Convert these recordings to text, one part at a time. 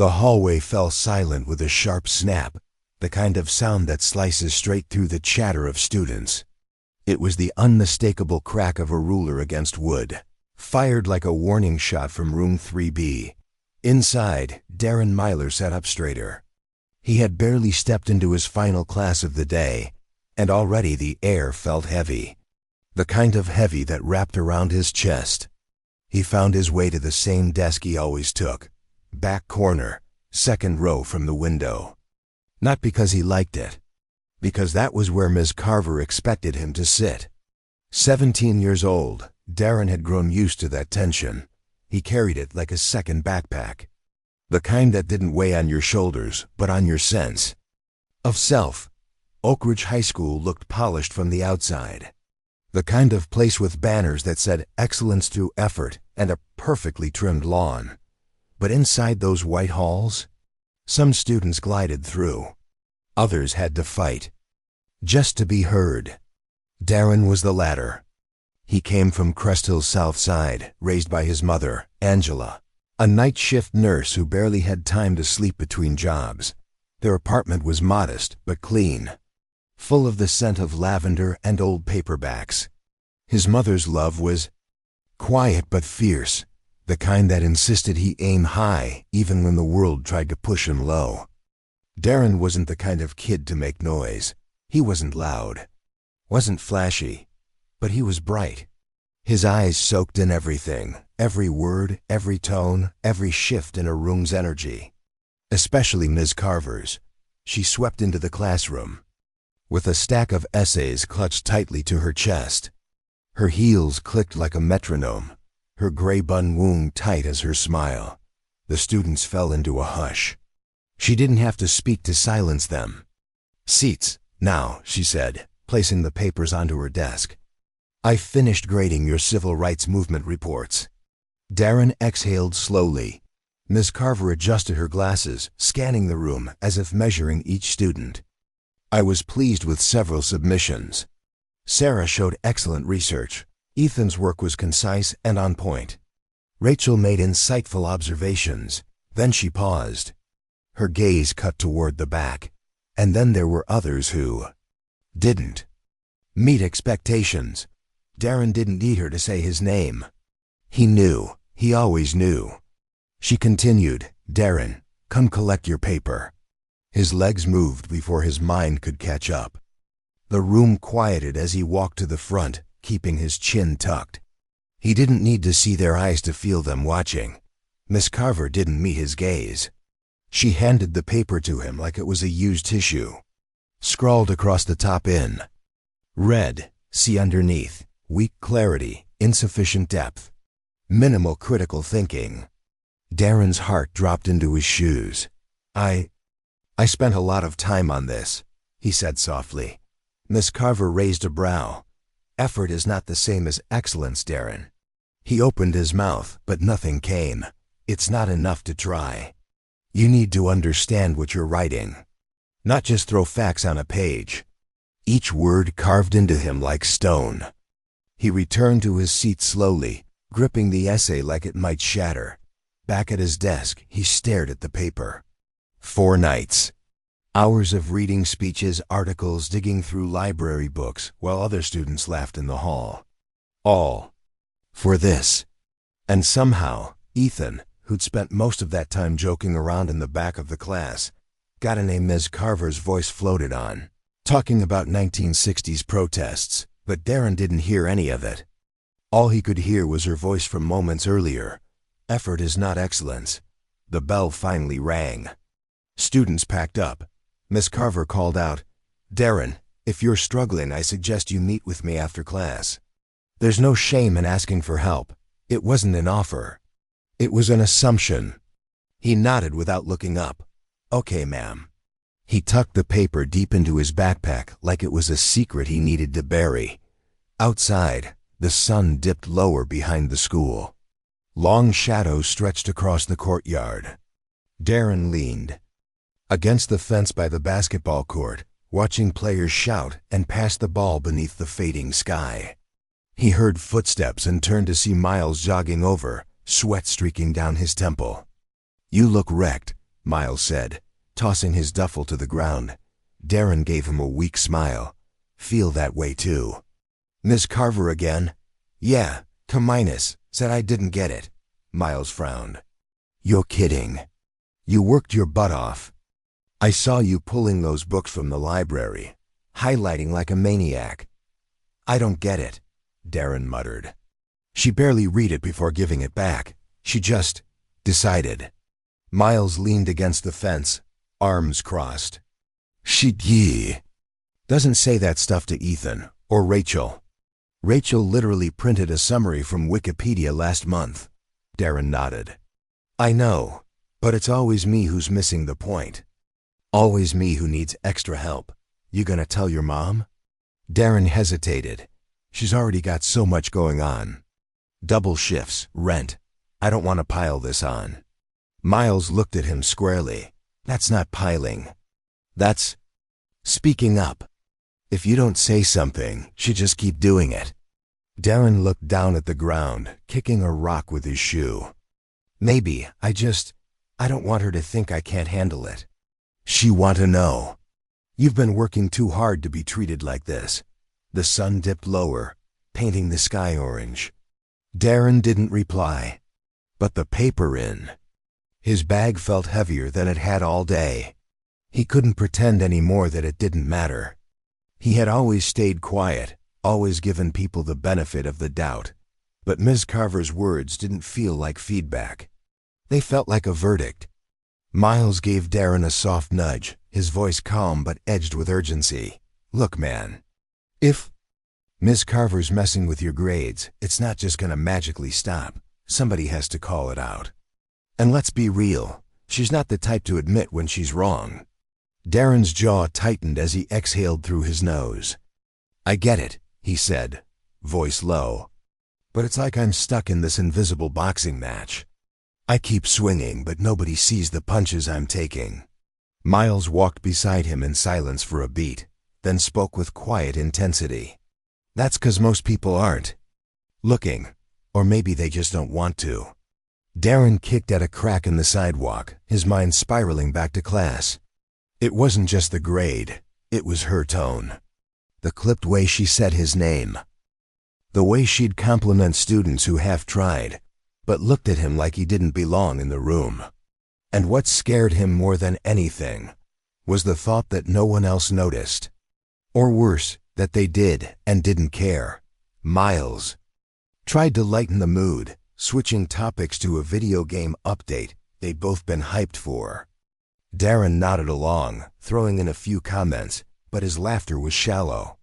The hallway fell silent with a sharp snap, the kind of sound that slices straight through the chatter of students. It was the unmistakable crack of a ruler against wood, fired like a warning shot from room 3B. Inside, Darren Myler sat up straighter. He had barely stepped into his final class of the day, and already the air felt heavy. The kind of heavy that wrapped around his chest. He found his way to the same desk he always took, back corner, second row from the window. Not because he liked it, because that was where Ms. Carver expected him to sit. 17 years old, Darren had grown used to that tension. He carried it like a second backpack. The kind that didn't weigh on your shoulders, but on your sense of self. Oakridge High School looked polished from the outside. The kind of place with banners that said excellence through effort and a perfectly trimmed lawn. But inside those white halls, some students glided through. Others had to fight, just to be heard. Darren was the latter. He came from Crest Hill's South Side, raised by his mother, Angela, a night shift nurse who barely had time to sleep between jobs. Their apartment was modest but clean, full of the scent of lavender and old paperbacks. His mother's love was quiet but fierce, the kind that insisted he aim high even when the world tried to push him low. Darren wasn't the kind of kid to make noise. He wasn't loud, wasn't flashy, but he was bright. His eyes soaked in everything, every word, every tone, every shift in a room's energy. Especially Ms. Carver's. She swept into the classroom with a stack of essays clutched tightly to her chest. Her heels clicked like a metronome, her gray bun wound tight as her smile. The students fell into a hush. She didn't have to speak to silence them. "Seats, now," she said, placing the papers onto her desk. "I finished grading your civil rights movement reports." Darren exhaled slowly. Ms. Carver adjusted her glasses, scanning the room as if measuring each student. "I was pleased with several submissions. Sarah showed excellent research. Ethan's work was concise and on point. Rachel made insightful observations." Then she paused. Her gaze cut toward the back. And then there were others who didn't meet expectations. Darren didn't need her to say his name. He knew. He always knew. She continued, "Darren, come collect your paper." His legs moved before his mind could catch up. The room quieted as he walked to the front, keeping his chin tucked. He didn't need to see their eyes to feel them watching. Miss Carver didn't meet his gaze. She handed the paper to him like it was a used tissue. Scrawled across the top in red, "See underneath, weak clarity, insufficient depth, minimal critical thinking." Darren's heart dropped into his shoes. I spent a lot of time on this," he said softly. Miss Carver raised a brow. "Effort is not the same as excellence, Darren." He opened his mouth, but nothing came. "It's not enough to try. You need to understand what you're writing, not just throw facts on a page." Each word carved into him like stone. He returned to his seat slowly, gripping the essay like it might shatter. Back at his desk, he stared at the paper. 4 nights. Hours of reading speeches, articles, digging through library books, while other students laughed in the hall. All for this. And somehow, Ethan, who'd spent most of that time joking around in the back of the class, got a name Ms. Carver's voice floated on, talking about 1960s protests, but Darren didn't hear any of it. All he could hear was her voice from moments earlier. "Effort is not excellence." The bell finally rang. Students packed up. Miss Carver called out, "Darren, if you're struggling, I suggest you meet with me after class." There's no shame in asking for help. It wasn't an offer. It was an assumption. He nodded without looking up. "Okay, ma'am." He tucked the paper deep into his backpack like it was a secret he needed to bury. Outside, the sun dipped lower behind the school. Long shadows stretched across the courtyard. Darren leaned against the fence by the basketball court, watching players shout and pass the ball beneath the fading sky. He heard footsteps and turned to see Miles jogging over, sweat streaking down his temple. "You look wrecked," Miles said, tossing his duffel to the ground. Darren gave him a weak smile. Feel that way too. Miss Carver again? Yeah, Minus said I didn't get it. Miles frowned. You're kidding. You worked your butt off. I saw you pulling those books from the library, highlighting like a maniac. I don't get it, Darren muttered. She barely read it before giving it back. She just decided. Miles leaned against the fence, arms crossed. She doesn't say that stuff to Ethan or Rachel. Rachel literally printed a summary from Wikipedia last month. Darren nodded. I know, but it's always me who's missing the point. Always me who needs extra help. You gonna tell your mom? Darren hesitated. She's already got so much going on. Double shifts, rent. I don't want to pile this on. Miles looked at him squarely. That's not piling. That's speaking up. If you don't say something, she'll just keep doing it. Darren looked down at the ground, kicking a rock with his shoe. Maybe, I don't want her to think I can't handle it. She want to know. You've been working too hard to be treated like this. The sun dipped lower, painting the sky orange. Darren didn't reply. But the paper in. His bag felt heavier than it had all day. He couldn't pretend anymore that it didn't matter. He had always stayed quiet, always given people the benefit of the doubt. But Ms. Carver's words didn't feel like feedback. They felt like a verdict. Miles gave Darren a soft nudge, his voice calm but edged with urgency. Look, man. If Ms. Carver's messing with your grades, it's not just gonna magically stop. Somebody has to call it out. And let's be real, she's not the type to admit when she's wrong. Darren's jaw tightened as he exhaled through his nose. I get it, he said, voice low. But it's like I'm stuck in this invisible boxing match. I keep swinging, but nobody sees the punches I'm taking. Miles walked beside him in silence for a beat, then spoke with quiet intensity. That's 'cause most people aren't looking, or maybe they just don't want to. Darren kicked at a crack in the sidewalk, his mind spiraling back to class. It wasn't just the grade, it was her tone. The clipped way she said his name. The way she'd compliment students who half-tried, but looked at him like he didn't belong in the room. And what scared him more than anything was the thought that no one else noticed. Or worse, that they did and didn't care. Miles tried to lighten the mood, switching topics to a video game update they'd both been hyped for. Darren nodded along, throwing in a few comments, but his laughter was shallow.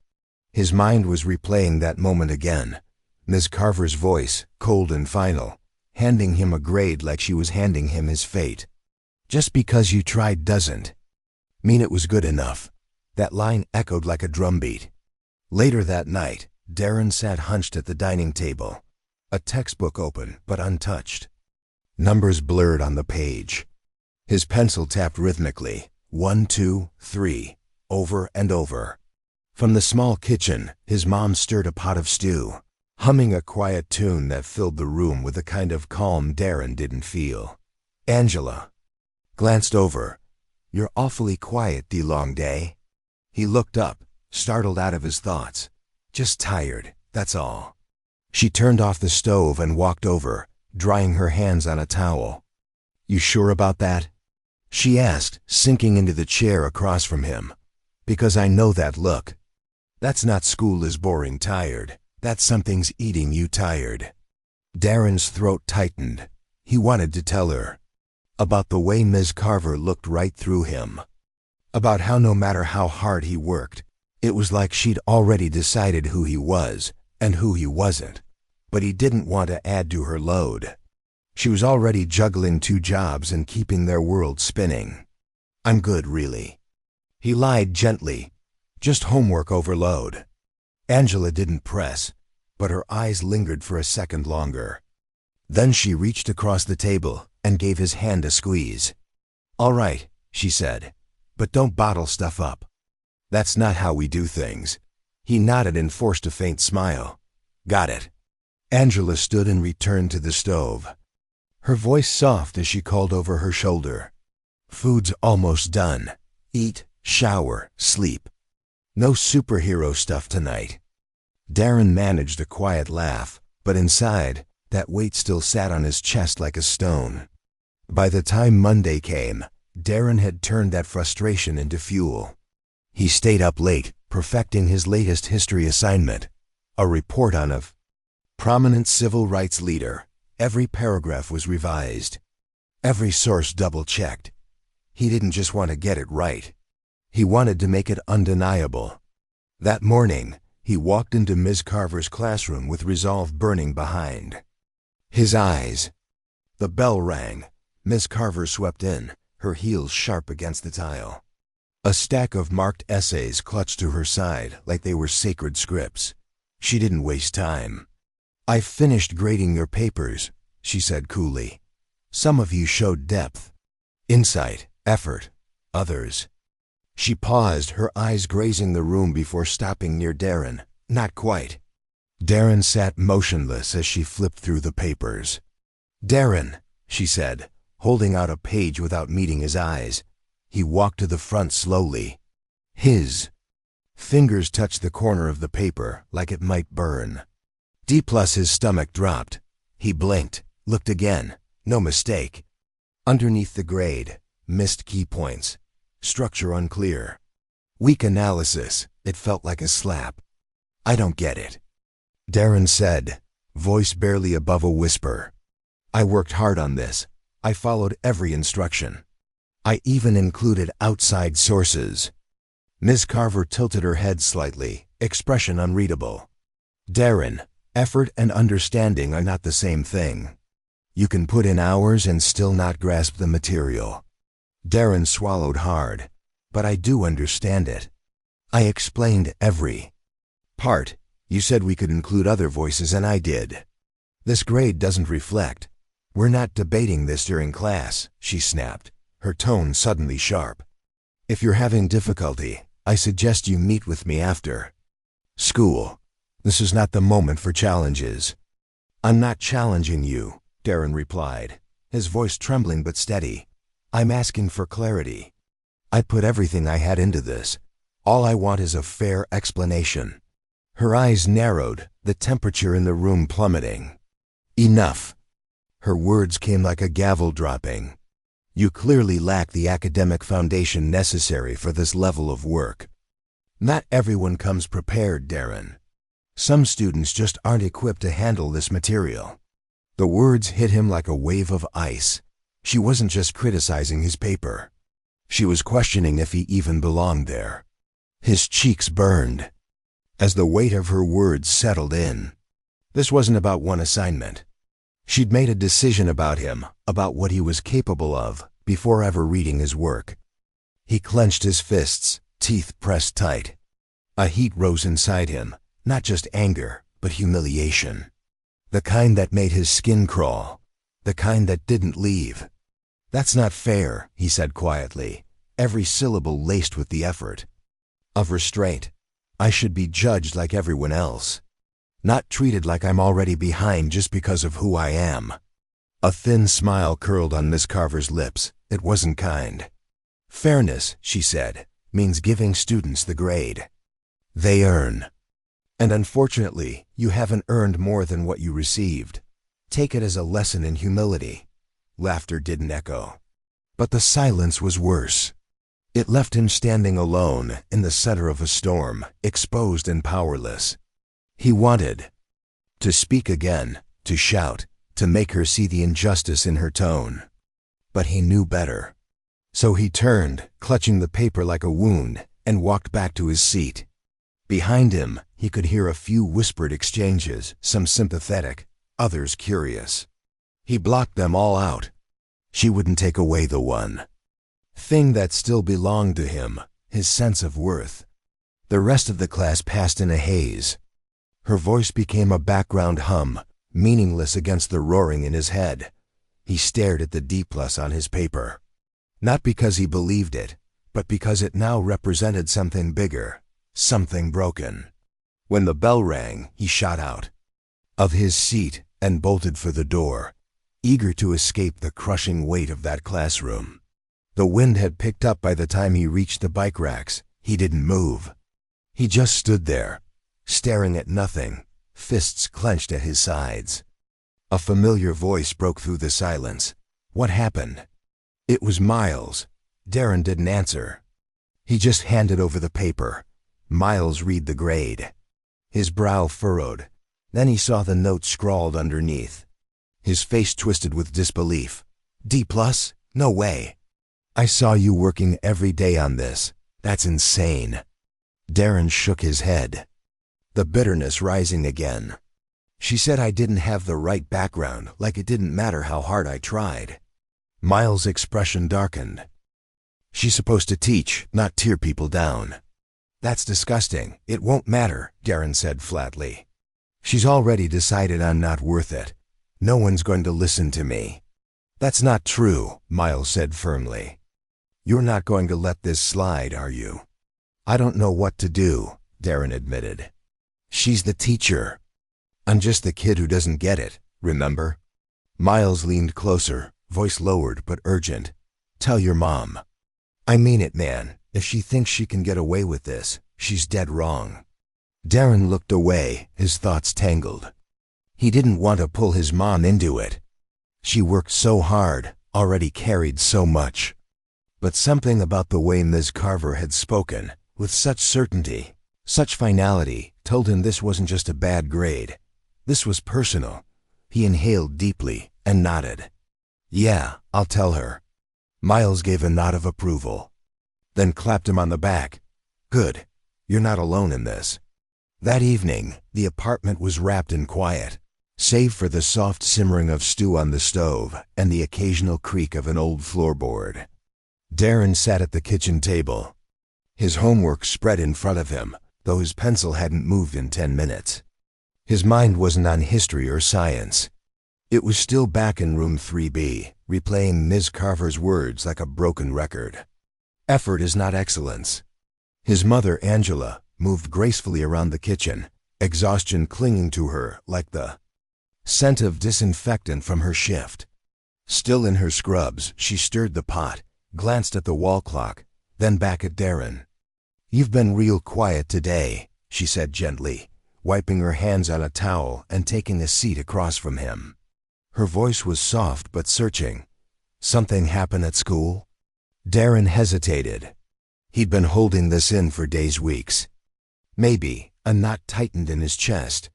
His mind was replaying that moment again. Ms. Carver's voice, cold and final, handing him a grade like she was handing him his fate. Just because you tried doesn't mean it was good enough. That line echoed like a drumbeat. Later that night, Darren sat hunched at the dining table, a textbook open but untouched. Numbers blurred on the page. His pencil tapped rhythmically, 1, 2, 3, over and over. From the small kitchen, his mom stirred a pot of stew, humming a quiet tune that filled the room with a kind of calm Darren didn't feel. Angela glanced over. You're awfully quiet, the long day. He looked up, startled out of his thoughts. Just tired, that's all. She turned off the stove and walked over, drying her hands on a towel. You sure about that? She asked, sinking into the chair across from him. Because I know that look. That's not school is boring tired. That's something's eating you tired. Darren's throat tightened. He wanted to tell her about the way Ms. Carver looked right through him. About how no matter how hard he worked, it was like she'd already decided who he was and who he wasn't. But he didn't want to add to her load. She was already juggling 2 jobs and keeping their world spinning. I'm good, really. He lied gently. Just homework overload. Angela didn't press, but her eyes lingered for a second longer. Then she reached across the table and gave his hand a squeeze. All right, she said, but don't bottle stuff up. That's not how we do things. He nodded and forced a faint smile. Got it. Angela stood and returned to the stove. Her voice soft as she called over her shoulder. Food's almost done. Eat, shower, sleep. No superhero stuff tonight. Darren managed a quiet laugh, but inside, that weight still sat on his chest like a stone. By the time Monday came, Darren had turned that frustration into fuel. He stayed up late, perfecting his latest history assignment, a report on a prominent civil rights leader. Every paragraph was revised. Every source double-checked. He didn't just want to get it right. He wanted to make it undeniable. That morning, he walked into Ms. Carver's classroom with resolve burning behind his eyes. The bell rang. Ms. Carver swept in, her heels sharp against the tile. A stack of marked essays clutched to her side like they were sacred scripts. She didn't waste time. "I've finished grading your papers," she said coolly. "Some of you showed depth, insight, effort. Others—" She paused, her eyes grazing the room before stopping near Darren. "Not quite." Darren sat motionless as she flipped through the papers. "Darren," she said, holding out a page without meeting his eyes. He walked to the front slowly. His fingers touched the corner of the paper like it might burn. D+ his stomach dropped. He blinked, looked again. No mistake. Underneath the grade, missed key points. Structure unclear. Weak analysis. It felt like a slap. "I don't get it," Darren said, voice barely above a whisper. "I worked hard on this. I followed every instruction. I even included outside sources." Ms. Carver tilted her head slightly, expression unreadable. "Darren, effort and understanding are not the same thing. You can put in hours and still not grasp the material." Darren swallowed hard. "But I do understand it. I explained every part. You said we could include other voices and I did. This grade doesn't reflect. We're not debating this during class," she snapped, her tone suddenly sharp. "If you're having difficulty, I suggest you meet with me after school. This is not the moment for challenges." "I'm not challenging you," Darren replied, his voice trembling but steady. "I'm asking for clarity. I put everything I had into this. All I want is a fair explanation." Her eyes narrowed, the temperature in the room plummeting. "Enough." Her words came like a gavel dropping. "You clearly lack the academic foundation necessary for this level of work. Not everyone comes prepared, Darren. Some students just aren't equipped to handle this material." The words hit him like a wave of ice. She wasn't just criticizing his paper. She was questioning if he even belonged there. His cheeks burned as the weight of her words settled in. This wasn't about one assignment. She'd made a decision about him, about what he was capable of, before ever reading his work. He clenched his fists, teeth pressed tight. A heat rose inside him, not just anger, but humiliation. The kind that made his skin crawl, the kind that didn't leave. "That's not fair," he said quietly, every syllable laced with the effort of restraint. "I should be judged like everyone else, not treated like I'm already behind just because of who I am." A thin smile curled on Miss Carver's lips. It wasn't kind. "Fairness," she said, "means giving students the grade they earn. And unfortunately, you haven't earned more than what you received. Take it as a lesson in humility." Laughter didn't echo. But the silence was worse. It left him standing alone in the center of a storm, exposed and powerless. He wanted to speak again, to shout, to make her see the injustice in her tone. But he knew better. So he turned, clutching the paper like a wound, and walked back to his seat. Behind him, he could hear a few whispered exchanges, some sympathetic, others curious. He blocked them all out. She wouldn't take away the one thing that still belonged to him, his sense of worth. The rest of the class passed in a haze. Her voice became a background hum, meaningless against the roaring in his head. He stared at the D+ on his paper. Not because he believed it, but because it now represented something bigger, something broken. When the bell rang, he shot out of his seat and bolted for the door, eager to escape the crushing weight of that classroom. The wind had picked up by the time he reached the bike racks. He didn't move. He just stood there, staring at nothing, fists clenched at his sides. A familiar voice broke through the silence. What happened? It was Miles. Darren didn't answer. He just handed over the paper. Miles read the grade. His brow furrowed. Then he saw the note scrawled underneath. His face twisted with disbelief. D+? No way. I saw you working every day on this. That's insane. Darren shook his head, the bitterness rising again. She said I didn't have the right background, like it didn't matter how hard I tried. Miles' expression darkened. She's supposed to teach, not tear people down. That's disgusting. It won't matter, Darren said flatly. She's already decided I'm not worth it. No one's going to listen to me. That's not true, Miles said firmly. You're not going to let this slide, are you? I don't know what to do, Darren admitted. She's the teacher. I'm just the kid who doesn't get it, remember? Miles leaned closer, voice lowered but urgent. Tell your mom. I mean it, man. If she thinks she can get away with this, she's dead wrong. Darren looked away, his thoughts tangled. He didn't want to pull his mom into it. She worked so hard, already carried so much. But something about the way Ms. Carver had spoken, with such certainty, such finality, told him this wasn't just a bad grade. This was personal. He inhaled deeply and nodded. Yeah, I'll tell her. Miles gave a nod of approval, then clapped him on the back. Good. You're not alone in this. That evening, the apartment was wrapped in quiet, save for the soft simmering of stew on the stove and the occasional creak of an old floorboard. Darren sat at the kitchen table. His homework spread in front of him, though his pencil hadn't moved in 10 minutes. His mind wasn't on history or science. It was still back in room 3B, replaying Ms. Carver's words like a broken record. Effort is not excellence. His mother, Angela, moved gracefully around the kitchen, exhaustion clinging to her like the scent of disinfectant from her shift. Still in her scrubs, she stirred the pot, glanced at the wall clock, then back at Darren. You've been real quiet today, she said gently, wiping her hands on a towel and taking a seat across from him. Her voice was soft but searching. Something happened at school? Darren hesitated. He'd been holding this in for days, weeks. Maybe. A knot tightened in his chest.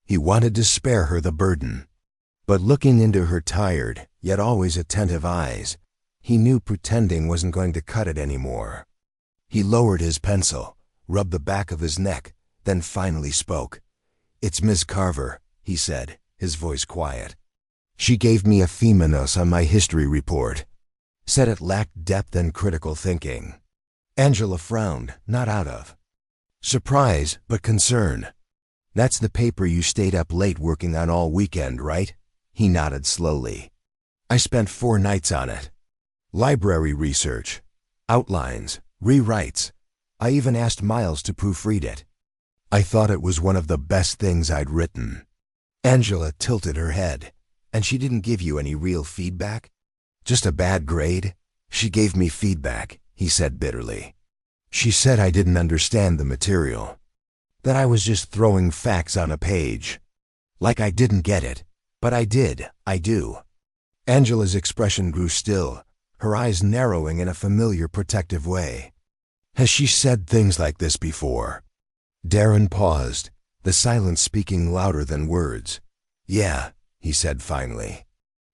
He wanted to spare her the burden. But looking into her tired, yet always attentive eyes, he knew pretending wasn't going to cut it anymore. He lowered his pencil, rubbed the back of his neck, then finally spoke. It's Miss Carver, he said, his voice quiet. She gave me a Feminus on my history report. Said it lacked depth and critical thinking. Angela frowned, not out of surprise, but concern. That's the paper you stayed up late working on all weekend, right? He nodded slowly. I spent 4 nights on it. Library research, outlines, rewrites. I even asked Miles to proofread it. I thought it was one of the best things I'd written. Angela tilted her head. And she didn't give you any real feedback? Just a bad grade? She gave me feedback, he said bitterly. She said I didn't understand the material. That I was just throwing facts on a page. Like I didn't get it. But I did, I do. Angela's expression grew still, her eyes narrowing in a familiar protective way. Has she said things like this before? Darren paused, the silence speaking louder than words. Yeah, he said finally.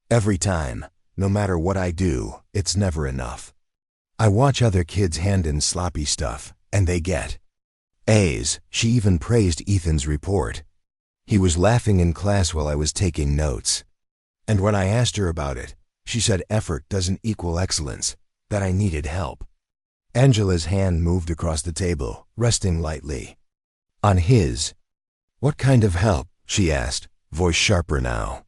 Every time, no matter what I do, it's never enough. I watch other kids hand in sloppy stuff, and they get A's. She even praised Ethan's report. He was laughing in class while I was taking notes. And when I asked her about it, she said effort doesn't equal excellence, that I needed help. Angela's hand moved across the table, resting lightly on his. What kind of help? She asked, voice sharper now.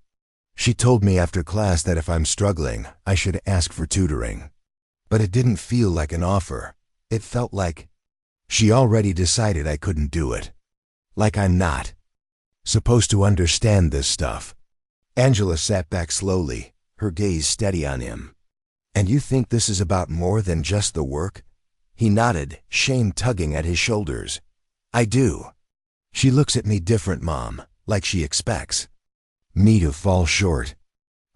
She told me after class that if I'm struggling, I should ask for tutoring. But it didn't feel like an offer. It felt like she already decided I couldn't do it. Like I'm not supposed to understand this stuff. Angela sat back slowly, her gaze steady on him. And you think this is about more than just the work? He nodded, shame tugging at his shoulders. I do. She looks at me different, Mom, like she expects me to fall short.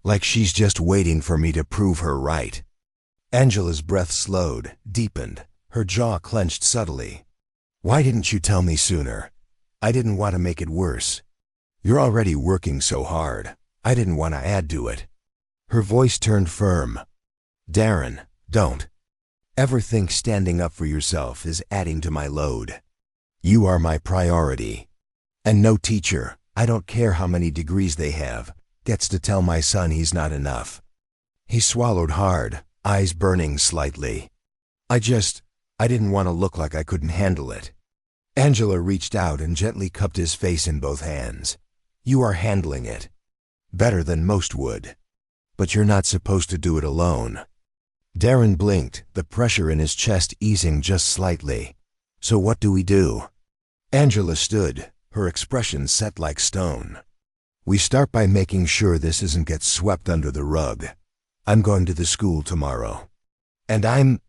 Like she's just waiting for me to prove her right. Angela's breath slowed, deepened, her jaw clenched subtly. Why didn't you tell me sooner? I didn't want to make it worse. You're already working so hard. I didn't want to add to it. Her voice turned firm. Darren, don't ever think standing up for yourself is adding to my load. You are my priority. And no teacher, I don't care how many degrees they have, gets to tell my son he's not enough. He swallowed hard, eyes burning slightly. I didn't want to look like I couldn't handle it. Angela reached out and gently cupped his face in both hands. You are handling it. Better than most would. But you're not supposed to do it alone. Darren blinked, the pressure in his chest easing just slightly. So what do we do? Angela stood, her expression set like stone. We start by making sure this doesn't get swept under the rug. I'm going to the school tomorrow. And I'm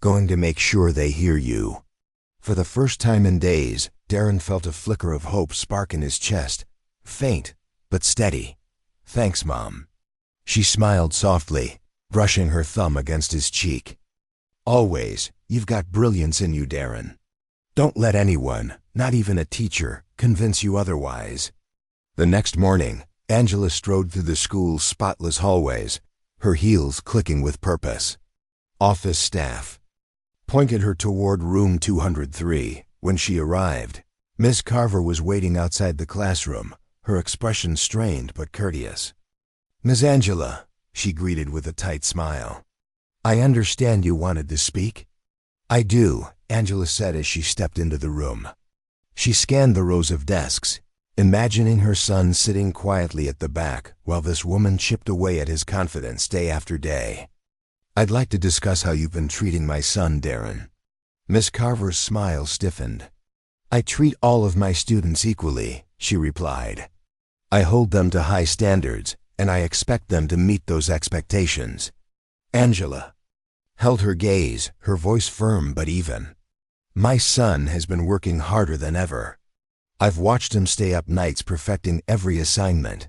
going to make sure they hear you. For the first time in days, Darren felt a flicker of hope spark in his chest. Faint, but steady. Thanks, Mom. She smiled softly, brushing her thumb against his cheek. Always, you've got brilliance in you, Darren. Don't let anyone, not even a teacher, convince you otherwise. The next morning, Angela strode through the school's spotless hallways, her heels clicking with purpose. Office staff pointed her toward room 203. When she arrived, Miss Carver was waiting outside the classroom, her expression strained but courteous. Miss Angela, she greeted with a tight smile. I understand you wanted to speak? I do, Angela said as she stepped into the room. She scanned the rows of desks, imagining her son sitting quietly at the back while this woman chipped away at his confidence day after day. I'd like to discuss how you've been treating my son, Darren. Miss Carver's smile stiffened. I treat all of my students equally, she replied. I hold them to high standards, and I expect them to meet those expectations. Angela held her gaze, her voice firm but even. My son has been working harder than ever. I've watched him stay up nights perfecting every assignment.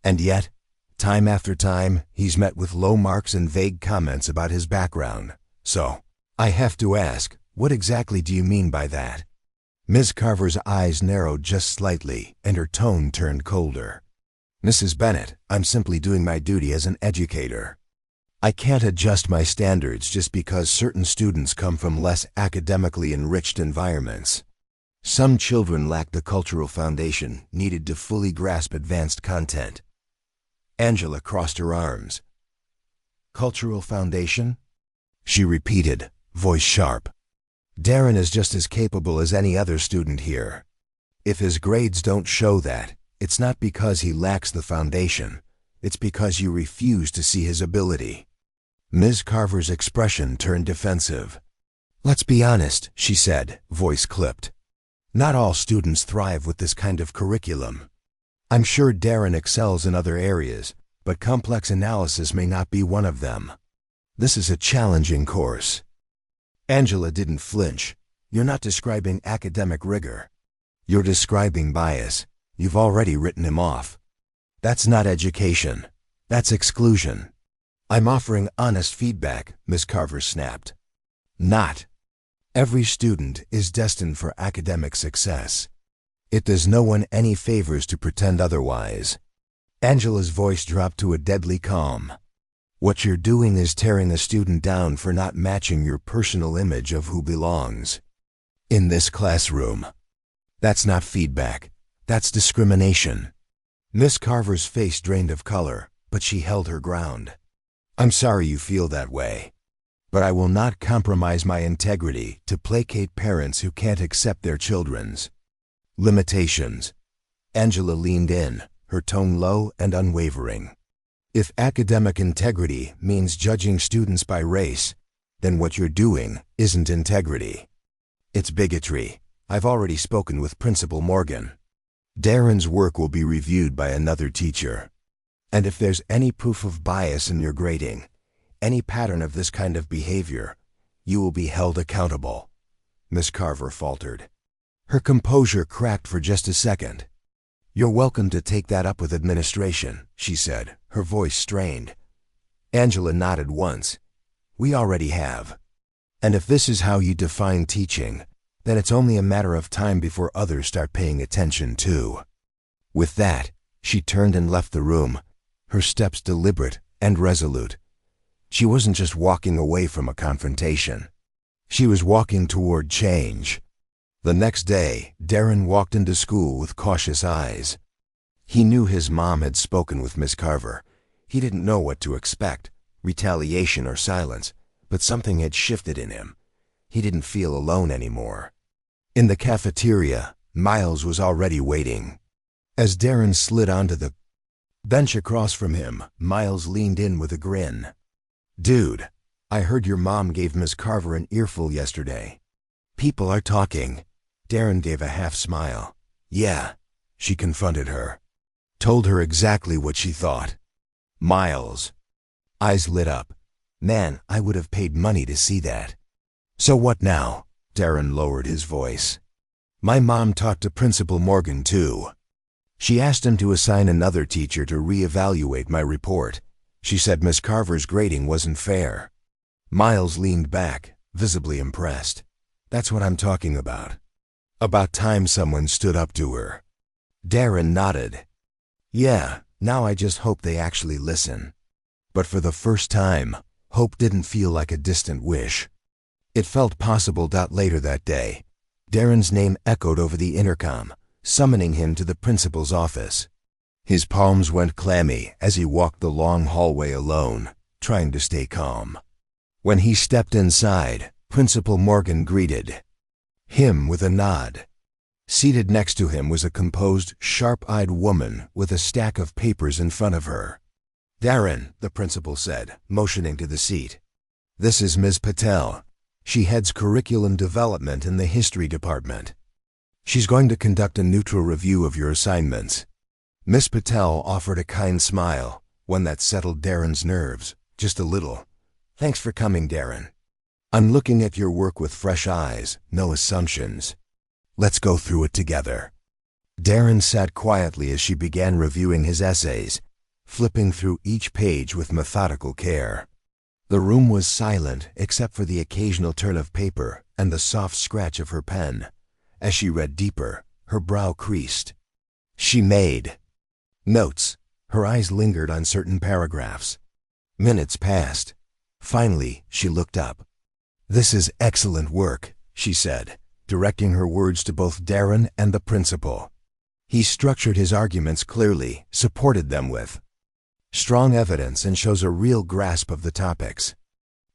And yet, time after time, he's met with low marks and vague comments about his background. So, I have to ask, what exactly do you mean by that? Ms. Carver's eyes narrowed just slightly, and her tone turned colder. Mrs. Bennett, I'm simply doing my duty as an educator. I can't adjust my standards just because certain students come from less academically enriched environments. Some children lack the cultural foundation needed to fully grasp advanced content. Angela crossed her arms. Cultural foundation? She repeated, voice sharp. Darren is just as capable as any other student here. If his grades don't show that, it's not because he lacks the foundation. It's because you refuse to see his ability. Ms. Carver's expression turned defensive. Let's be honest, she said, voice clipped. Not all students thrive with this kind of curriculum. I'm sure Darren excels in other areas, but complex analysis may not be one of them. This is a challenging course. Angela didn't flinch. You're not describing academic rigor. You're describing bias. You've already written him off. That's not education. That's exclusion. I'm offering honest feedback, Miss Carver snapped. Not. Every student is destined for academic success. It does no one any favors to pretend otherwise. Angela's voice dropped to a deadly calm. What you're doing is tearing a student down for not matching your personal image of who belongs in this classroom. That's not feedback. That's discrimination. Miss Carver's face drained of color, but she held her ground. I'm sorry you feel that way, but I will not compromise my integrity to placate parents who can't accept their children's limitations. Angela leaned in, her tone low and unwavering. If academic integrity means judging students by race, then what you're doing isn't integrity. It's bigotry. I've already spoken with Principal Morgan. Darren's work will be reviewed by another teacher. And if there's any proof of bias in your grading, Any pattern of this kind of behavior, you will be held accountable," Miss Carver faltered. Her composure cracked for just a second. "You're welcome to take that up with administration," she said, her voice strained. Angela nodded once. "We already have. And if this is how you define teaching, then it's only a matter of time before others start paying attention too." With that, she turned and left the room, her steps deliberate and resolute. She wasn't just walking away from a confrontation. She was walking toward change. The next day, Darren walked into school with cautious eyes. He knew his mom had spoken with Miss Carver. He didn't know what to expect, retaliation or silence, but something had shifted in him. He didn't feel alone anymore. In the cafeteria, Miles was already waiting. As Darren slid onto the bench across from him, Miles leaned in with a grin. "Dude, I heard your mom gave Miss Carver an earful yesterday." "People are talking." Darren gave a half smile. "Yeah," she confronted her. Told her exactly what she thought. Miles' eyes lit up. "Man, I would have paid money to see that." "So what now?" Darren lowered his voice. "My mom talked to Principal Morgan too. She asked him to assign another teacher to reevaluate my report. She said Miss Carver's grading wasn't fair." Miles leaned back, visibly impressed. "That's what I'm talking about. About time someone stood up to her." Darren nodded. "Yeah, now I just hope they actually listen." But for the first time, hope didn't feel like a distant wish. It felt possible. Later that day, Darren's name echoed over the intercom, summoning him to the principal's office. His palms went clammy as he walked the long hallway alone, trying to stay calm. When he stepped inside, Principal Morgan greeted him with a nod. Seated next to him was a composed, sharp-eyed woman with a stack of papers in front of her. "Darren," the principal said, motioning to the seat. "This is Ms. Patel. She heads curriculum development in the history department. She's going to conduct a neutral review of your assignments." Miss Patel offered a kind smile, one that settled Darren's nerves, just a little. "Thanks for coming, Darren. I'm looking at your work with fresh eyes, no assumptions. Let's go through it together." Darren sat quietly as she began reviewing his essays, flipping through each page with methodical care. The room was silent except for the occasional turn of paper and the soft scratch of her pen. As she read deeper, her brow creased. She made notes. Her eyes lingered on certain paragraphs. Minutes passed. Finally, she looked up. "This is excellent work," she said, directing her words to both Darren and the principal. He structured his arguments clearly, supported them with strong evidence, and shows a real grasp of the topics.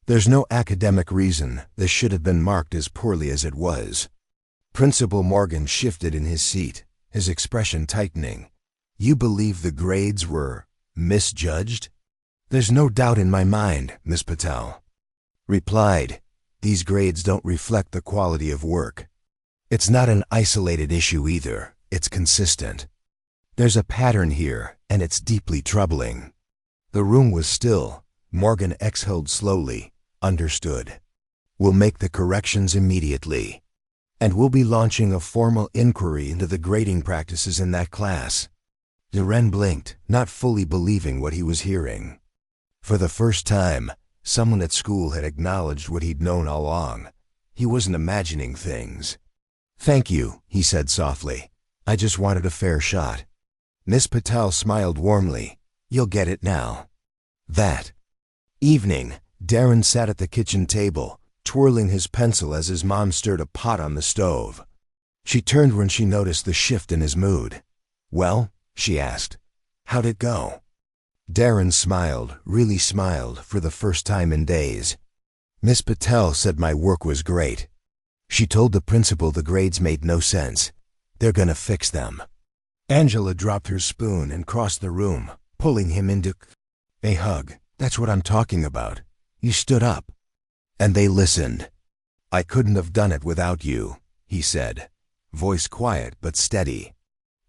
There's no academic reason this should have been marked as poorly as it was. Principal Morgan shifted in his seat, his expression tightening. "You believe the grades were misjudged?" "There's no doubt in my mind," Miss Patel replied. "These grades don't reflect the quality of work. It's not an isolated issue either. It's consistent. There's a pattern here, and it's deeply troubling." The room was still. Morgan exhaled slowly. "Understood. We'll make the corrections immediately. And we'll be launching a formal inquiry into the grading practices in that class." Darren blinked, not fully believing what he was hearing. For the first time, someone at school had acknowledged what he'd known all along. He wasn't imagining things. "Thank you," he said softly. "I just wanted a fair shot." Miss Patel smiled warmly. "You'll get it now." That evening, Darren sat at the kitchen table, twirling his pencil as his mom stirred a pot on the stove. She turned when she noticed the shift in his mood. "Well?" she asked. "How'd it go?" Darren smiled, really smiled, for the first time in days. "Miss Patel said my work was great. She told the principal the grades made no sense. They're gonna fix them." Angela dropped her spoon and crossed the room, pulling him into a hug. "That's what I'm talking about. You stood up. And they listened." "I couldn't have done it without you," he said, voice quiet but steady.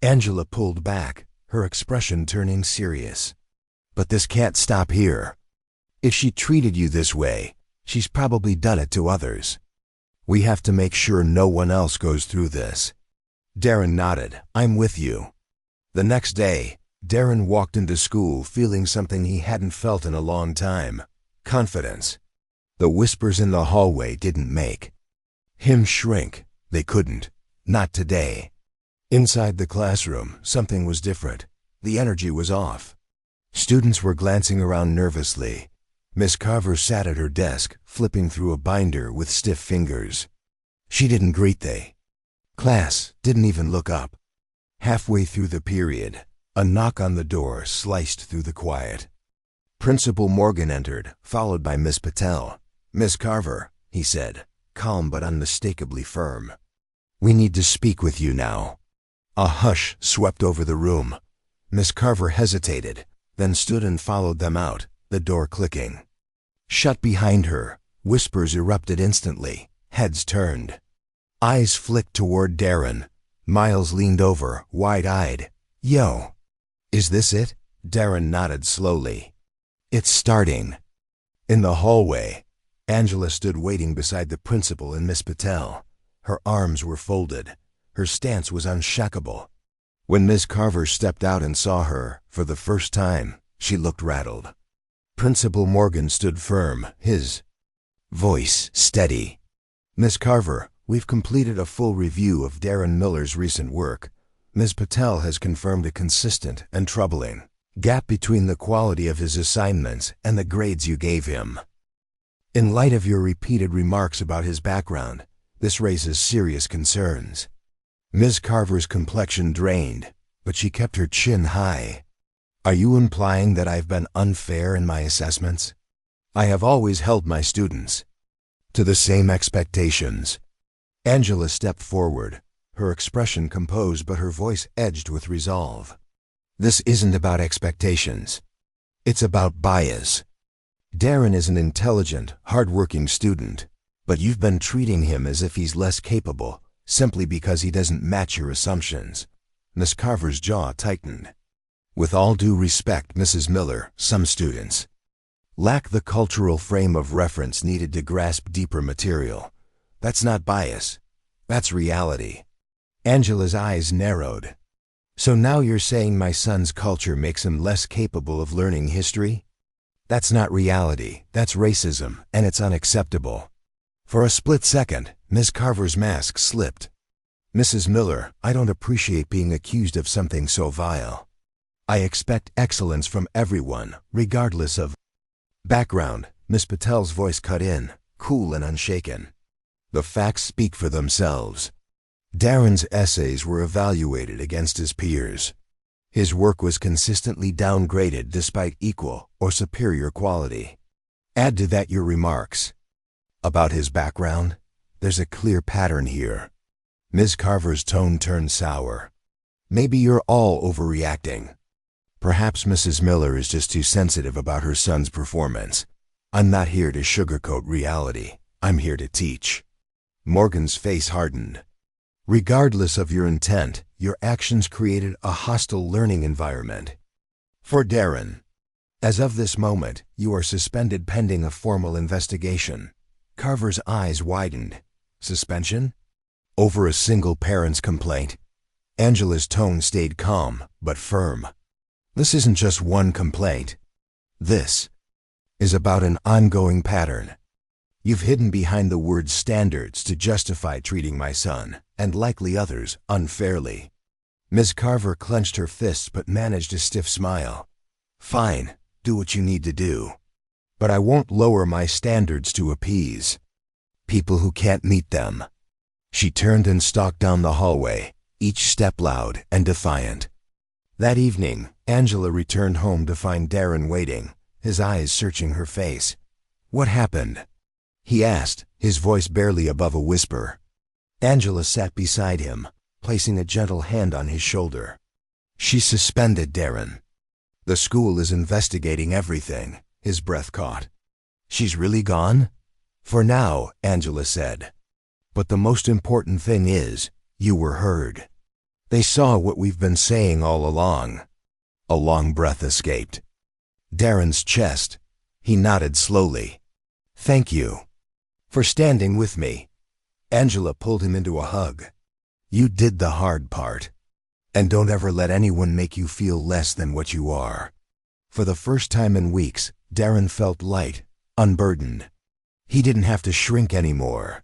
Angela pulled back, her expression turning serious. "But this can't stop here." If she treated you this way, she's probably done it to others. We have to make sure no one else goes through this." Darren nodded. "I'm with you." The next day, Darren walked into school feeling something he hadn't felt in a long time: confidence. The whispers in the hallway didn't make him shrink. They couldn't. Not today. Inside the classroom, something was different. The energy was off. Students were glancing around nervously. Miss Carver sat at her desk, flipping through a binder with stiff fingers. She didn't greet the class, didn't even look up. Halfway through the period, a knock on the door sliced through the quiet. Principal Morgan entered, followed by Miss Patel. "Miss Carver," he said, calm but unmistakably firm. "We need to speak with you now." A hush swept over the room. Miss Carver hesitated, then stood and followed them out, the door clicking. Shut behind her, whispers erupted instantly, heads turned. Eyes flicked toward Darren. Miles leaned over, wide-eyed. "Yo, is this it?" Darren nodded slowly. "It's starting." In the hallway, Angela stood waiting beside the principal and Miss Patel. Her arms were folded. Her stance was unshakable. When Miss Carver stepped out and saw her, for the first time, she looked rattled. Principal Morgan stood firm, his voice steady. "Miss Carver, we've completed a full review of Darren Miller's recent work. Ms. Patel has confirmed a consistent and troubling gap between the quality of his assignments and the grades you gave him. In light of your repeated remarks about his background, this raises serious concerns." Ms. Carver's complexion drained, but she kept her chin high. "Are you implying that I've been unfair in my assessments? I have always held my students to the same expectations." Angela stepped forward, her expression composed but her voice edged with resolve. "This isn't about expectations. It's about bias. Darren is an intelligent, hard-working student, but you've been treating him as if he's less capable simply because he doesn't match your assumptions." Miss Carver's jaw tightened. "With all due respect, Mrs. Miller, some students lack the cultural frame of reference needed to grasp deeper material. That's not bias. That's reality." Angela's eyes narrowed. "So now you're saying my son's culture makes him less capable of learning history? That's not reality. That's racism, and it's unacceptable." For a split second, Miss Carver's mask slipped. "Mrs. Miller, I don't appreciate being accused of something so vile. I expect excellence from everyone, regardless of background." Miss Patel's voice cut in, cool and unshaken. "The facts speak for themselves. Darren's essays were evaluated against his peers. His work was consistently downgraded despite equal or superior quality. Add to that your remarks about his background. There's a clear pattern here." Ms. Carver's tone turned sour. "Maybe you're all overreacting. Perhaps Mrs. Miller is just too sensitive about her son's performance. I'm not here to sugarcoat reality. I'm here to teach." Morgan's face hardened. "Regardless of your intent, your actions created a hostile learning environment for Darren. As of this moment, you are suspended pending a formal investigation." Carver's eyes widened. "Suspension? Over a single parent's complaint?" Angela's tone stayed calm, but firm. "This isn't just one complaint. This is about an ongoing pattern. You've hidden behind the word standards to justify treating my son, and likely others, unfairly." Ms. Carver clenched her fists but managed a stiff smile. "Fine, do what you need to do. But I won't lower my standards to appease people who can't meet them." She turned and stalked down the hallway, each step loud and defiant. That evening, Angela returned home to find Darren waiting, his eyes searching her face. "What happened?" he asked, his voice barely above a whisper. Angela sat beside him, placing a gentle hand on his shoulder. "She suspended Darren. The school is investigating everything." His breath caught. "She's really gone?" "For now," Angela said. "But the most important thing is, you were heard. They saw what we've been saying all along." A long breath escaped. Darren's chest. He nodded slowly. "Thank you for standing with me." Angela pulled him into a hug. "You did the hard part. And don't ever let anyone make you feel less than what you are." For the first time in weeks, Darren felt light, unburdened. He didn't have to shrink anymore.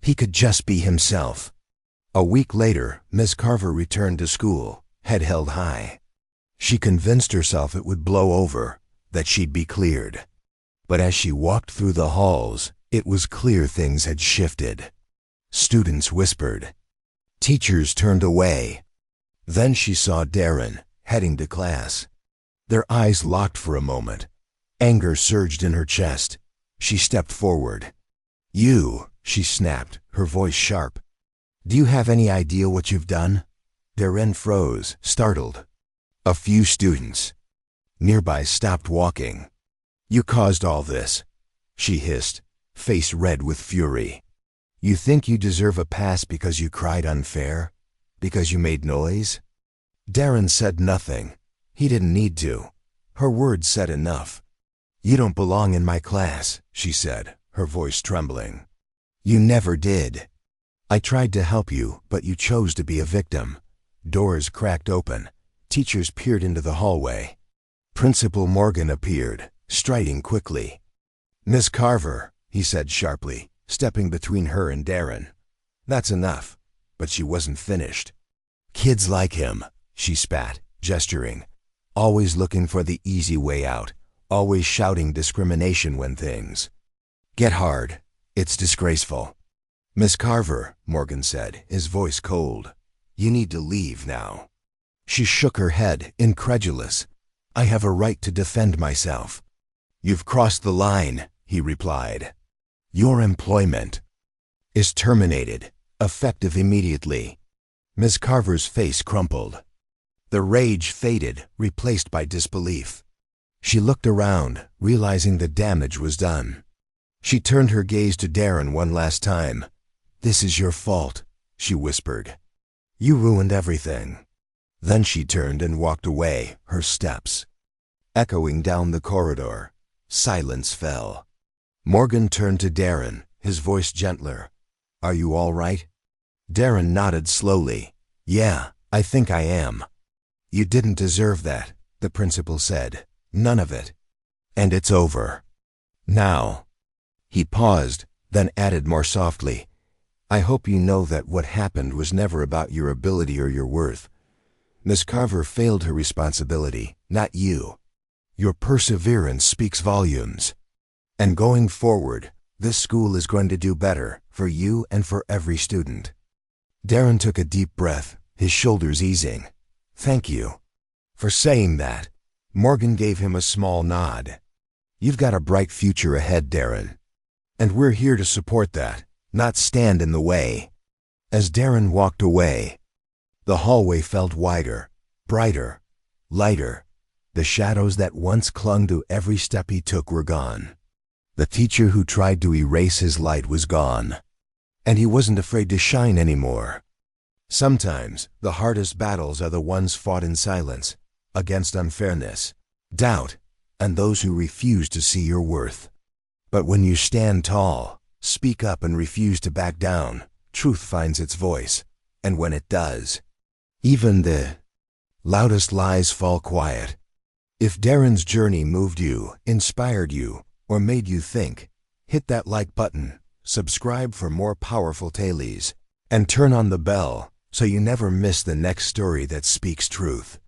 He could just be himself. A week later, Miss Carver returned to school, head held high. She convinced herself it would blow over, that she'd be cleared. But as she walked through the halls, it was clear things had shifted. Students whispered. Teachers turned away. Then she saw Darren, heading to class. Their eyes locked for a moment. Anger surged in her chest. She stepped forward. "You," she snapped, her voice sharp. "Do you have any idea what you've done?" Darren froze, startled. A few students nearby stopped walking. "You caused all this," she hissed, face red with fury. "You think you deserve a pass because you cried unfair? Because you made noise?" Darren said nothing. He didn't need to. Her words said enough. "You don't belong in my class," she said, her voice trembling. "You never did. I tried to help you, but you chose to be a victim." Doors cracked open. Teachers peered into the hallway. Principal Morgan appeared, striding quickly. "Miss Carver," he said sharply, stepping between her and Darren. "That's enough." But she wasn't finished. "Kids like him," she spat, gesturing. "Always looking for the easy way out. Always shouting discrimination when things get hard. It's disgraceful." "Miss Carver," Morgan said, his voice cold. "You need to leave now." She shook her head, incredulous. "I have a right to defend myself." "You've crossed the line," he replied. "Your employment is terminated, effective immediately." Miss Carver's face crumpled. The rage faded, replaced by disbelief. She looked around, realizing the damage was done. She turned her gaze to Darren one last time. "This is your fault," she whispered. "You ruined everything." Then she turned and walked away, her steps echoing down the corridor. Silence fell. Morgan turned to Darren, his voice gentler. "Are you all right?" Darren nodded slowly. "Yeah, I think I am." "You didn't deserve that," the principal said. "None of it. And it's over. Now." He paused, then added more softly, "I hope you know that what happened was never about your ability or your worth. Miss Carver failed her responsibility, not you. Your perseverance speaks volumes. And going forward, this school is going to do better, for you and for every student." Darren took a deep breath, his shoulders easing. "Thank you for saying that." Morgan gave him a small nod. "You've got a bright future ahead, Darren. And we're here to support that, not stand in the way." As Darren walked away, the hallway felt wider, brighter, lighter. The shadows that once clung to every step he took were gone. The teacher who tried to erase his light was gone. And he wasn't afraid to shine anymore. Sometimes the hardest battles are the ones fought in silence, against unfairness, doubt, and those who refuse to see your worth. But when you stand tall, speak up and refuse to back down, truth finds its voice. And when it does, even the loudest lies fall quiet. If Darren's journey moved you, inspired you, or made you think, hit that like button, subscribe for more powerful tales, and turn on the bell so you never miss the next story that speaks truth.